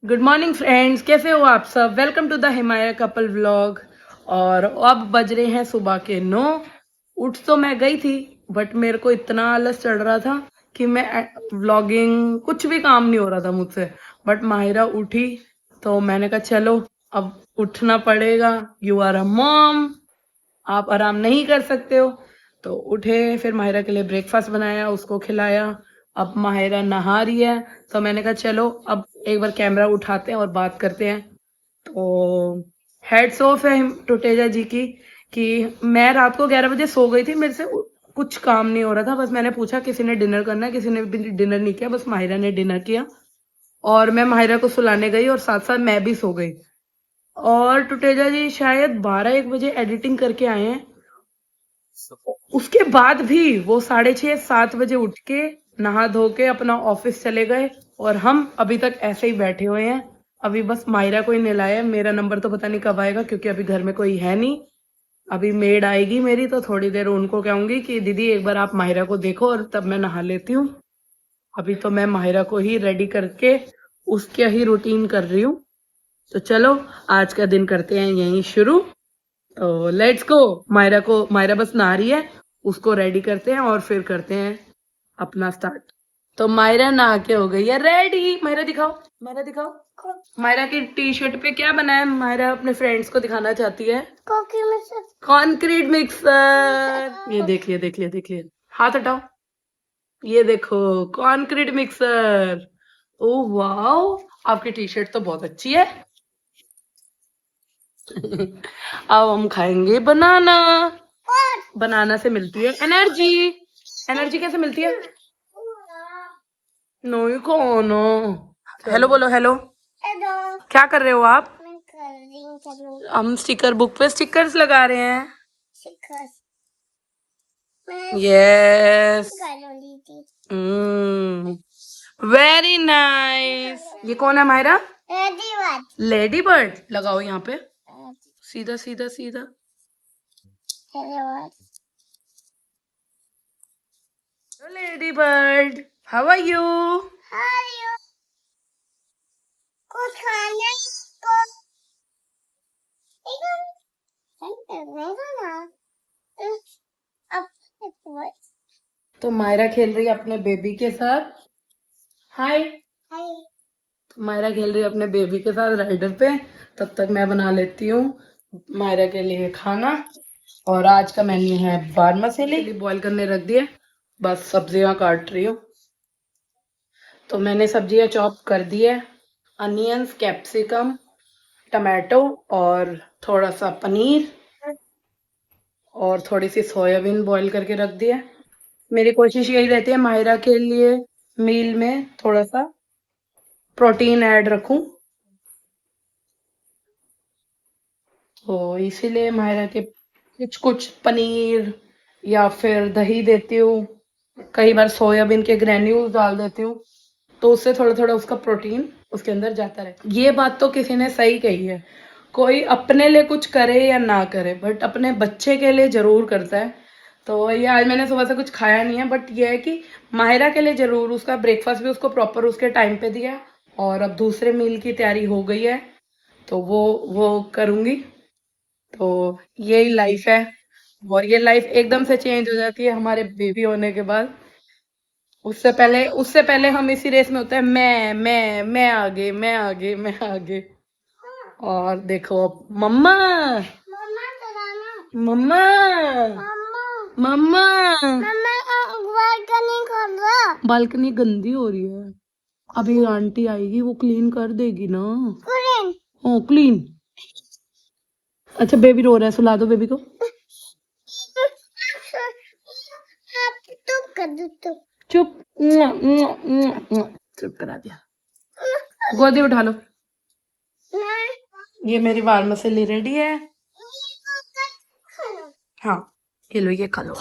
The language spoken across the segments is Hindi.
गुड मॉर्निंग फ्रेंड्स, कैसे हो आप सब। Welcome to the Himalaya couple vlog. और अब बज रहे हैं सुबह के 9। उठ तो मैं गई थी बट मेरे को इतना आलस चढ़ रहा था कि मैं व्लॉगिंग कुछ भी काम नहीं हो रहा था मुझसे। बट माहिरा उठी तो मैंने कहा चलो अब उठना पड़ेगा। यू आर अ मॉम, आप आराम नहीं कर सकते हो। तो उठे, फिर माहिरा के लिए ब्रेकफास्ट बनाया, उसको खिलाया। अब माहिरा नहा रही है तो मैंने कहा चलो अब एक बार कैमरा उठाते हैं और बात करते हैं। तो हेड्स ऑफ है टुटेजा जी की कि मैं रात को 11 बजे सो गई थी, मेरे से कुछ काम नहीं हो रहा था। बस मैंने पूछा किसी ने डिनर करना है, किसी ने भी डिनर नहीं किया, बस माहिरा ने डिनर किया। और मैं माहिरा को सुलाने गई और साथ साथ मैं भी सो गई। और टुटेजा जी शायद 12-1 बजे एडिटिंग करके आए हैं। उसके बाद भी वो 6:30-7 बजे उठ के नहा धो के अपना ऑफिस चले गए और हम अभी तक ऐसे ही बैठे हुए हैं। अभी बस मायरा को ही नहलाया, मेरा नंबर तो पता नहीं कब आएगा क्योंकि अभी घर में कोई है नहीं। अभी मेड आएगी मेरी तो थोड़ी देर उनको कहूंगी कि दीदी एक बार आप माहिरा को देखो और तब मैं नहा लेती हूँ। अभी तो मैं माहिरा को ही रेडी करके उसके ही रूटीन कर रही हूँ। तो चलो आज का दिन करते हैं यहीं शुरू। तो लेट्स गो। मायरा बस नहा रही है, उसको रेडी करते हैं और फिर करते हैं अपना स्टार्ट। तो मायरा नहा के हो गई है रेडी। मायरा दिखाओ, मायरा दिखाओ। मायरा की टी शर्ट पे क्या बना है, मायरा अपने फ्रेंड्स को दिखाना चाहती है। Concrete mixer. ये देखिए देखिए देखिए, हाथ हटाओ। ये देखो कंक्रीट मिक्सर। ओह वाओ, आपकी टी शर्ट तो बहुत अच्छी है। अब हम खाएंगे बनाना। बनाना से मिलती है एनर्जी। एनर्जी कैसे मिलती है? नो यू कौन हो? हेलो बोलो, हेलो। क्या कर रहे हो आप? हम स्टिकर बुक पे स्टिकर्स लगा रहे हैं। Yes, very nice. ये कौन है मायरा? Lady bird. लगाओ यहाँ पे, सीधा सीधा सीधा। Lady bird, how are you? कुछ खाने को तो मायरा खेल रही है अपने बेबी के साथ। हाय। तो मायरा खेल रही है अपने बेबी के साथ राइडर पे। तब तक मैं बना लेती हूँ मायरा के लिए खाना। और आज का मेन्यू है बार मसाले बॉईल करने रख दिए, बस सब्जियां काट रही हूँ। तो मैंने सब्जियां चॉप कर दी है, अनियंस, कैप्सिकम, टमाटो और थोड़ा सा पनीर और थोड़ी सी सोयाबीन बॉईल करके रख दिया। मेरी कोशिश यही रहती है माहिरा के लिए मील में थोड़ा सा प्रोटीन ऐड रखूं, तो इसीलिए माहिरा के कुछ कुछ पनीर या फिर दही देती हूँ। कई बार सोयाबीन के ग्रेन्यूल्स डाल देती हूँ, तो उससे थोड़ा थोड़ा उसका प्रोटीन उसके अंदर जाता रहे। ये बात तो किसी ने सही कही है, कोई अपने लिए कुछ करे या ना करे बट अपने बच्चे के लिए जरूर करता है। तो ये आज मैंने सुबह से कुछ खाया नहीं है, बट ये है कि माहिरा के लिए जरूर उसका ब्रेकफास्ट भी उसको प्रॉपर उसके टाइम पे दिया। और अब दूसरे मील की तैयारी हो गई है तो वो करूंगी। तो यही लाइफ है। और ये लाइफ एकदम से चेंज हो जाती है हमारे बेबी होने के बाद। उससे पहले हम इसी रेस में होते हैं, मैं आगे, मैं आगे, मैं आगे। और देखो अब मम्मा, मम्मा, मम्मा, बालकनी गंदी हो रही है। अभी आंटी आएगी वो क्लीन कर देगी ना। हाँ क्लीन। अच्छा बेबी रो रहा है, सुला दो बेबी को। चुप, चुप करा दिया। गोदी उठा लो। ये मेरी वार मसाली रेडी है। हाँ ये लो, ये खा लो।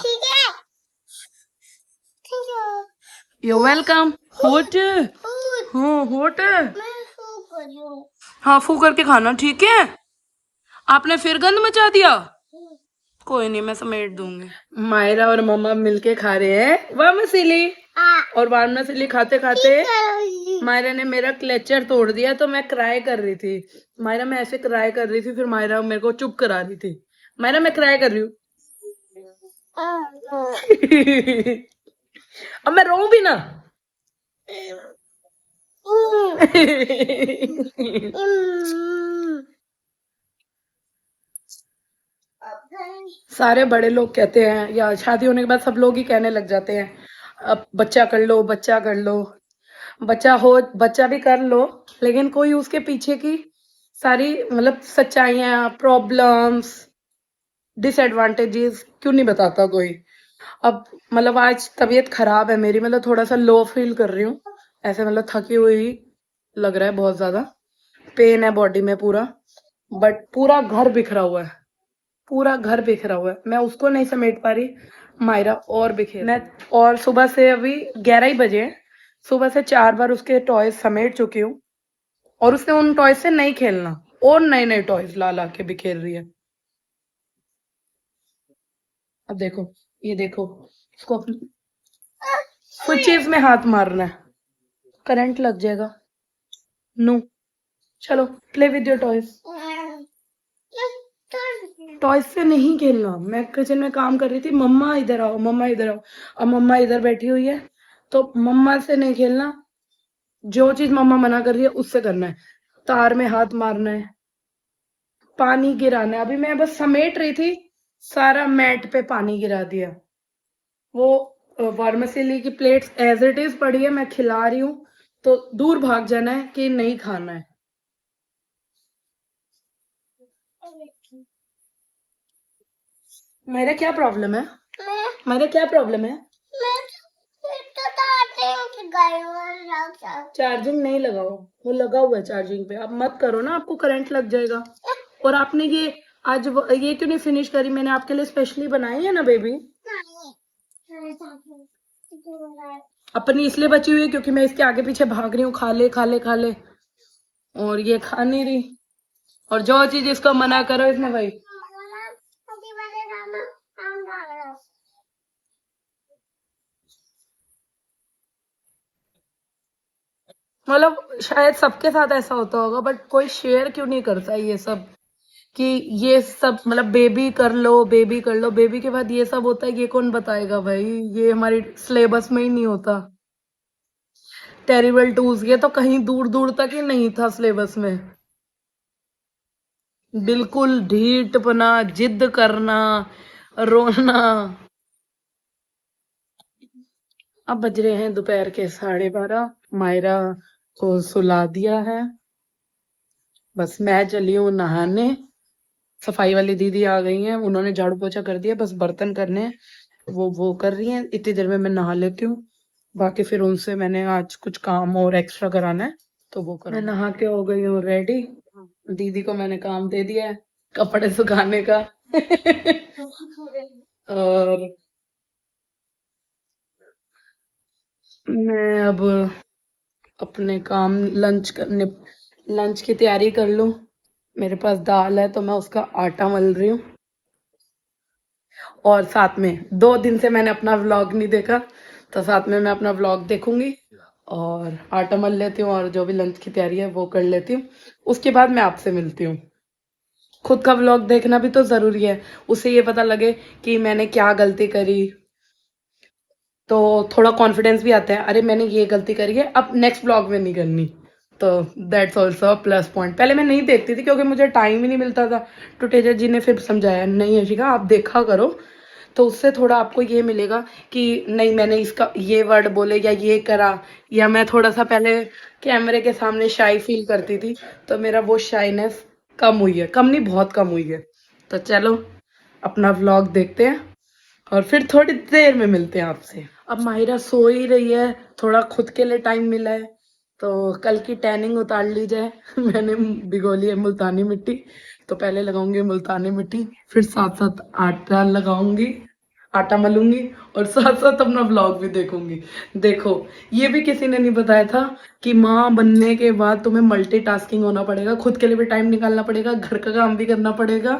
You welcome. होट, हाँ होट। हाँ फू करके खाना, ठीक है। आपने फिर गंद मचा दिया। कोई नहीं, मैं समेट दूंगी। मायरा और मम्मा मिलके खा रहे हैं वाह मसीली। और वार्मसिली खाते खाते मायरा ने मेरा क्लेचर तोड़ दिया, तो मैं क्राई कर रही थी। मायरा मैं ऐसे क्राई कर रही थी, फिर मायरा मेरे को चुप करा रही थी। मायरा मैं क्राई कर रही हूँ। अब मैं रो भी ना। सारे बड़े लोग कहते हैं, या शादी होने के बाद सब लोग ही कहने लग जाते हैं, अब बच्चा कर लो, बच्चा कर लो, बच्चा हो, बच्चा भी कर लो, लेकिन कोई उसके पीछे की सारी मतलब सच्चाइयां, प्रॉब्लम्स, डिसएडवांटेजेस क्यों नहीं बताता कोई। अब मतलब आज तबीयत खराब है मेरी, मतलब थोड़ा सा लो फील कर रही हूँ, ऐसे मतलब थकी हुई लग रहा है, बहुत ज्यादा पेन है बॉडी में पूरा, बट पूरा घर बिखरा हुआ है, पूरा घर बिखरा हुआ है, मैं उसको नहीं समेट पा रही, मायरा और बिखेर मैं। और सुबह से अभी 11 ही बजे हैं, सुबह से 4 बार उसके टॉयज समेट चुकी हूँ, और उसने उन टॉयज से नहीं खेलना, और नए नए टॉयज ला ला के बिखेर रही है। अब देखो, ये देखो, इसको अपनी कुछ चीज में हाथ मारना है, करंट लग जाएगा। नो, चलो play with your toys. Toys से नहीं खेलना। मैं किचन में काम कर रही थी, मम्मा इधर आओ, मम्मा इधर आओ। अब मम्मा इधर बैठी हुई है, तो मम्मा से नहीं खेलना, जो चीज मम्मा मना कर रही है उससे करना है। तार में हाथ मारना है, पानी गिराना है। अभी मैं बस समेट रही थी, सारा मैट पे पानी गिरा दिया। वो वर्मिसेली की प्लेट्स एज इट इज पड़ी है, मैं खिला रही हूँ, तो दूर भाग जाना है कि नहीं खाना है। मेरा क्या प्रॉब्लम है? मेरा क्या प्रॉब्लम है? चार्जिंग नहीं लगाओ, वो लगा हुआ है चार्जिंग पे, अब मत करो ना, आपको करंट लग जाएगा। और आपने ये आज ये क्यों नहीं फिनिश करी? मैंने आपके लिए स्पेशली बनाई है ना बेबी। अपनी इसलिए बची हुई है क्योंकि मैं इसके आगे पीछे भाग रही हूँ, खा ले खा ले खा ले, और ये खा नहीं रही, और जो चीज इसको मना करो इसमें भाई। मतलब शायद सबके साथ ऐसा होता होगा, बट कोई शेयर क्यों नहीं करता ये सब, कि ये सब मतलब बेबी कर लो, बेबी कर लो, बेबी के बाद ये सब होता है, ये कौन बताएगा भाई? ये हमारी सिलेबस में ही नहीं होता। टेरिबल टूज ये तो कहीं दूर दूर तक ही नहीं था सिलेबस में। बिल्कुल ढीठपना, जिद करना, रोना। अब बज रहे हैं दोपहर के 12:30। मायरा को सुला दिया है, बस मैं चली हूँ नहाने। सफाई वाली दीदी आ गई हैं, उन्होंने झाड़ू पोछा कर दिया, बस बर्तन करने हैं, वो कर रही हैं। इतनी देर में मैं नहा लेती हूँ, बाकी फिर उनसे मैंने आज कुछ काम और एक्स्ट्रा कराना है, तो वो कर। मैं नहा के हो गई हूँ रेडी, दीदी को मैंने काम दे दिया है कपड़े सुखाने का। और मैं अब अपने काम लंच की तैयारी कर लूं। मेरे पास दाल है, तो मैं उसका आटा मल रही हूँ, और साथ में 2 दिन से मैंने अपना व्लॉग नहीं देखा, तो साथ में मैं अपना व्लॉग देखूंगी, और आटा मल लेती हूँ, और जो भी लंच की तैयारी है वो कर लेती हूँ। उसके बाद मैं आपसे मिलती हूँ। खुद का व्लॉग देखना भी तो जरूरी है, उससे ये पता लगे कि मैंने क्या गलती करी, तो थोड़ा कॉन्फिडेंस भी आता है, अरे मैंने ये गलती करी है, अब नेक्स्ट व्लॉग में नहीं करनी। तो दैट्स ऑल्सो प्लस पॉइंट। पहले मैं नहीं देखती थी क्योंकि मुझे टाइम ही नहीं मिलता था, तो टेजर जी ने फिर समझाया, नहीं यशिका आप देखा करो, तो उससे थोड़ा आपको ये मिलेगा कि नहीं मैंने इसका ये वर्ड बोले या ये करा, या मैं थोड़ा सा पहले कैमरे के सामने शाई फील करती थी, तो मेरा वो शाइनेस कम हुई है, कम नहीं बहुत कम हुई है। तो चलो अपना व्लॉग देखते हैं, और फिर थोड़ी देर में मिलते हैं आपसे। अब माहिरा सो ही रही है, थोड़ा खुद के लिए टाइम मिला है, तो कल की टैनिंग उतार ली जाए। मैंने भिगो ली है मुल्तानी मिट्टी, तो पहले लगाऊंगी मुल्तानी मिट्टी, फिर साथ साथ आटा लगाऊंगी, आटा मलूंगी, और साथ साथ अपना ब्लॉग भी देखूंगी। देखो, ये भी किसी ने नहीं बताया था कि माँ बनने के बाद तुम्हें मल्टीटास्किंग होना पड़ेगा, खुद के लिए भी टाइम निकालना पड़ेगा, घर का काम भी करना पड़ेगा,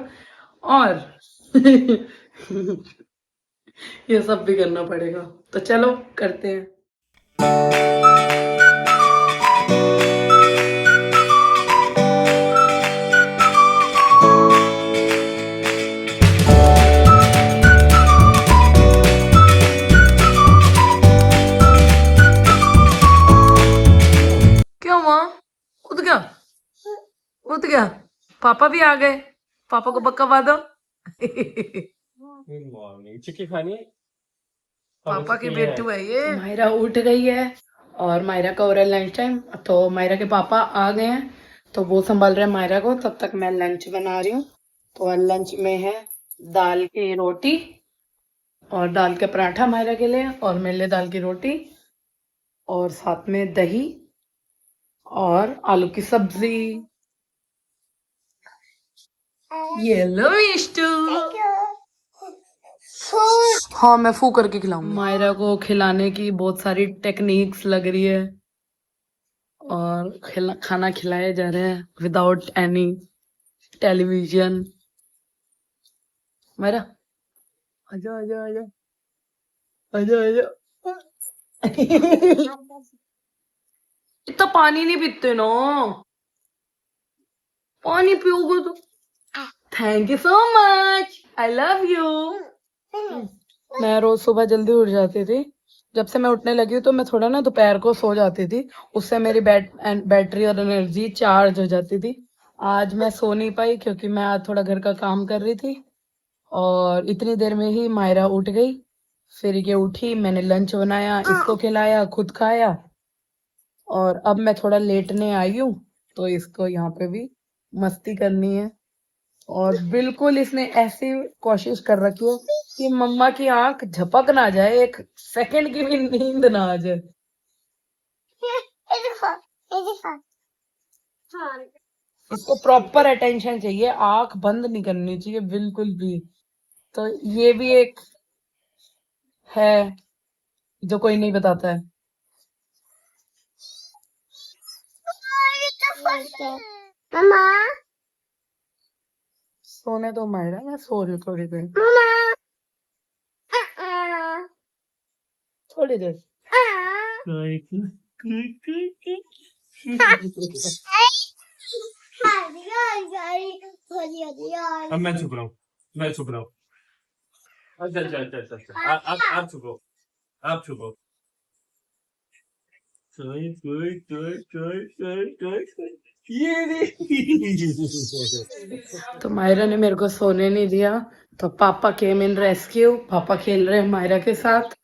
और ये सब भी करना पड़ेगा। तो चलो करते हैं। क्या हुआ? उठ गया? उठ गया? पापा भी आ गए, पापा को बकवा दो। Good morning. चिक्की खानी है? पापा की बेटू है ये। मायरा उठ गई है और मायरा का हो रहा है लंच टाइम, तो मायरा के पापा आ गए हैं तो वो संभाल रहे हैं मायरा को, तब तक मैं लंच बना रही हूँ। तो लंच में है दाल की रोटी और दाल का पराठा मायरा के लिए, और मेरे लिए दाल की रोटी, और साथ में दही और आलू की सब्जी। ये लो मिष्टू। हाँ, मैं फू करके खिलाऊंगी। मायरा को खिलाने की बहुत सारी टेक्निक्स लग रही है और खाना खिलाए जा रहे हैं विदाउट एनी टेलीविजन। मायरा आजा आजा आजा आजा आजा। इतना पानी नहीं पीते ना, पानी पियोगे तो। Thank you so much, I love you. मैं रोज सुबह जल्दी उठ जाती थी, जब से मैं उठने लगी हूँ तो मैं थोड़ा ना दोपहर को सो जाती थी, उससे मेरी बैटरी और एनर्जी चार्ज हो जाती थी। आज मैं सो नहीं पाई क्योंकि मैं आज थोड़ा घर का काम कर रही थी, और इतनी देर में ही मायरा उठ गई। फिर ये उठी, मैंने लंच बनाया, इसको खिलाया, खुद खाया, और अब मैं थोड़ा लेटने आई हूँ, तो इसको यहाँ पे भी मस्ती करनी है। और बिल्कुल इसने ऐसी कोशिश कर रखी है कि मम्मा की आंख झपक ना जाए, एक सेकंड की भी नींद ना आ जाए। इसको प्रॉपर अटेंशन चाहिए, आंख बंद नहीं करनी चाहिए बिल्कुल भी। तो ये भी एक है जो कोई नहीं बताता है। मम्मा सोने दो मायरा, मैं सो रही हूँ थोड़ी देर, थोड़ी देर। अब मैं चुप रहा हूँ, मैं चुप रहा हूँ। अच्छा अच्छा अच्छा अच्छा अच्छा, आप चुप हो, आप चुप हो। ये तो मायरा ने मेरे को सोने नहीं दिया, तो पापा केम इन रेस्क्यू। पापा खेल रहे हैं मायरा के साथ,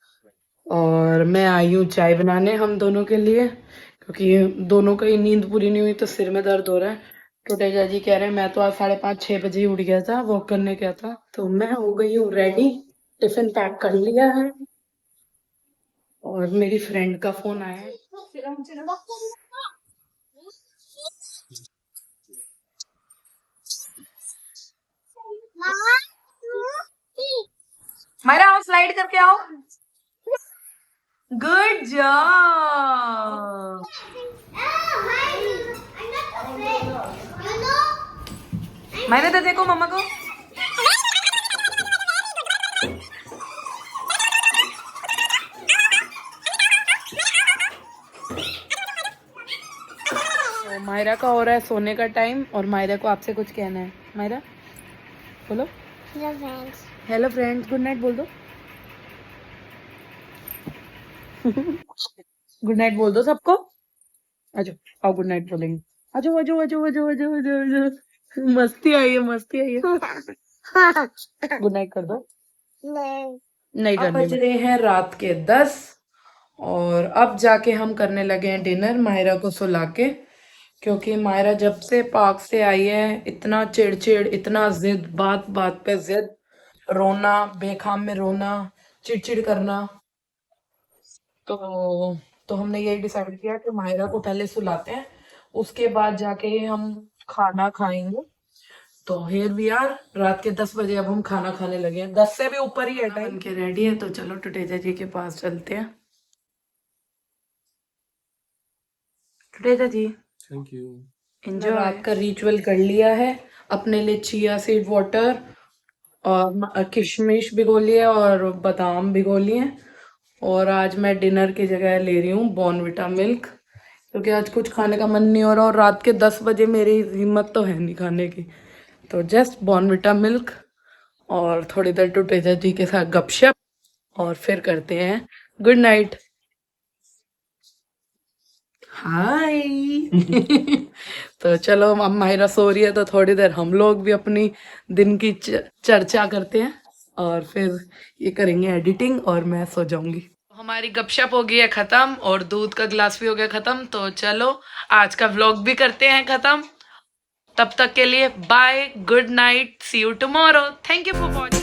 और मैं आई हूँ चाय बनाने हम दोनों के लिए, क्योंकि दोनों का ही नींद पूरी नहीं हुई तो सिर में दर्द हो रहा है। टोटेजा जी कह रहे हैं मैं तो आज 5:30-6 बजे ही उठ गया था, वॉक करने गया था। तो मैं हो गई हूँ रेडी, टिफिन पैक कर लिया है, और मेरी फ्रेंड का फोन आया है। मायरा आओ, स्लाइड करके आओ। Good job. मैंने तो देखो मम्मा को। तो मायरा का हो रहा है सोने का टाइम, और मायरा को आपसे कुछ कहना है। मायरा बोलो। Hello friends. Hello friends, good night बोल दो। गुड नाइट बोल दो सबको। आजो आओ, गुड नाइट बोलेंगे। आजो आजो आजो आजो आजो आजो आजो। मस्ती आई है, मस्ती आई है। गुड नाइट कर दो। नहीं करनी। बज रहे हैं रात के 10, और अब जाके हम करने लगे हैं डिनर मायरा को सुला के, क्योंकि मायरा जब से पार्क से आई है इतना चिड़चिड़, इतना जिद, बात बात पे जिद, रोना, बेखाम में रोना, चिड़चिड़ करना। तो तो हमने यही डिसाइड किया कि मायरा को पहले सुलाते हैं, उसके बाद जाके हम खाना खाएंगे। तो हियर वी आर, रात के 10 बजे अब हम खाना खाने लगे हैं, 10 से भी ऊपर ही है टाइम के। रेडी है तो चलो टुटेजा जी के पास चलते हैं। टुटेजा जी थैंक यू। एंजॉय। रात का रिचुअल कर लिया है, अपने लिए चिया सीड वाटर और किशमिश भिगो लिए और बादाम भिगो लिए, और आज मैं डिनर की जगह ले रही हूँ बॉर्नविटा मिल्क, क्योंकि आज कुछ खाने का मन नहीं हो रहा और रात के 10 बजे मेरी हिम्मत तो है नहीं खाने की। तो जस्ट बॉर्नविटा मिल्क और थोड़ी देर टूटेजा जी के साथ गपशप और फिर करते हैं गुड नाइट। हाय तो चलो अब माहिरा सो रही है तो थोड़ी देर हम लोग भी अपनी दिन की चर्चा करते हैं और फिर ये करेंगे एडिटिंग और मैं सो जाऊंगी। हमारी गपशप हो गई है खत्म और दूध का गिलास भी हो गया खत्म, तो चलो आज का व्लॉग भी करते हैं खत्म। तब तक के लिए bye, good night, see you tomorrow, thank you for watching.